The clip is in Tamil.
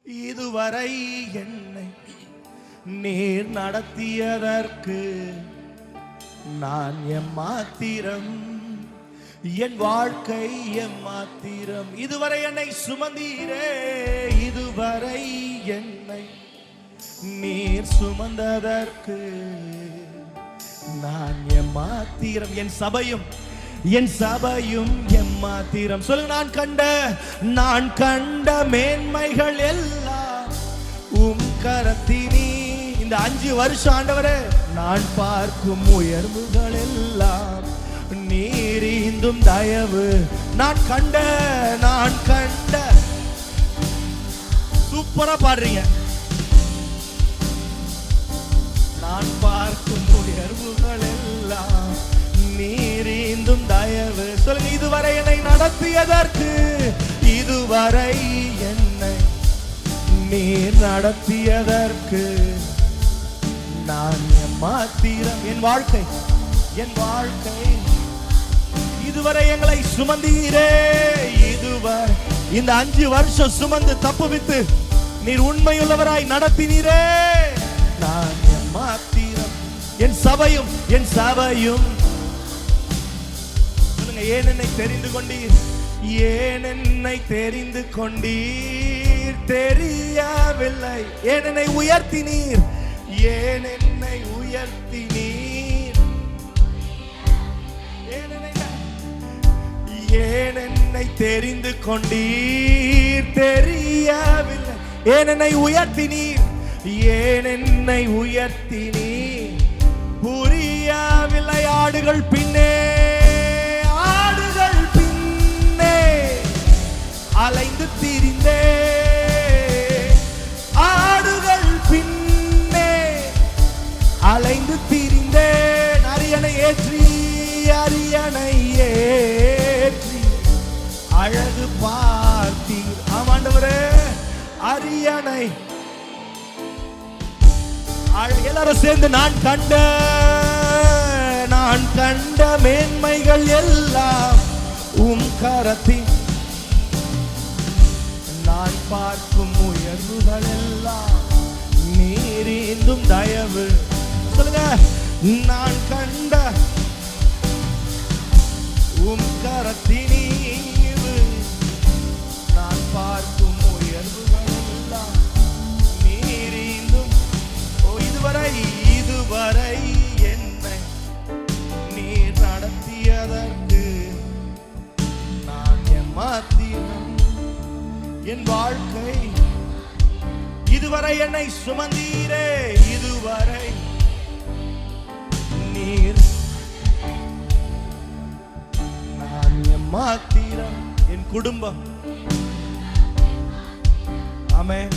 இதுவரை என்னை நீர் நடத்தியதற்கு நான் எம்மாத்திரம், என் வாழ்க்கை எம்மாத்திரம். இதுவரை என்னை சுமந்தீரே, இதுவரை என்னை நீர் சுமந்ததற்கு நான் எம்மாத்திரம். என் சபையும் எம்மாத்திரம். சொல்லுங்க, நான் கண்ட மேன்மைகள் எல்லாம் உம் கரத்தினி. இந்த 5 வருஷம் ஆண்டவரே, நான் பார்க்கும் உயர்வுகள் எல்லாம் நீரிந்தும் தயவு. நான் கண்ட சூப்பரா பாடுறீங்க. நான் பார்க்கும் உயர்வுகள் எல்லாம் நீரிந்தும் தயவு. சொல்லுங்க, இதுவரை என்னை நடத்தியதற்கு, இதுவரை என்னை நீர் நடத்தியதற்கு நான் எம்மாத்திரம். என் வாழ்க்கை இதுவரை எங்களை சுமந்தீரே. இதுவரை இந்த 5 வருஷம் சுமந்து தப்புவித்து நீர் உண்மையுள்ளவராய் நடத்தினீரே. நான் எம்மாத்திரம். என் சபையும் சொல்லுங்க, ஏன் என்னை தெரிந்து கொண்டீர், ஏன் என்னை தெரிந்து கொண்டீர் தெரியவில்லை. ஏன் என்னை உயர்த்தினீர், ஏன் என்னை உயர்த்தினீர், ஏன் என்னை தெரிந்து கொண்டீர் தெரியவில்லை. ஏன் என்னை உயர்த்தினீர், ஏன் என்னை உயர்த்தினீர் புரியவில்லை. ஆடுகள் பின்னே அலைந்து திரிந்தே, ஆடுகள் பின்னே அலைந்து திரிந்தே. அரியணை ஏற்றி அழகு பார்த்தீர். ஆமாண்டவரே, அரியணை எல்லாரும் சேர்ந்து நான் கண்ட மேன்மைகள் எல்லாம் உம் கரத்தின். நான் பார்க்கும் உயர்வுகள் எல்லாம் நீரிந்தும் தயவு. சொல்லுங்க, நான் கண்ட உம் கரத்தினீவு. நான் பார்க்கும் உயர்வுகள் எல்லாம் நீரிந்தும். இதுவரை என்னை நீர் நடத்தியதற்கு நான் எம்மாத்திரம். என் வாழ்க்கை இதுவரை என்னை சுமந்தீரே, இதுவரை நீர் நான் எம்மாத்திரம். என் குடும்பம், ஆமென்.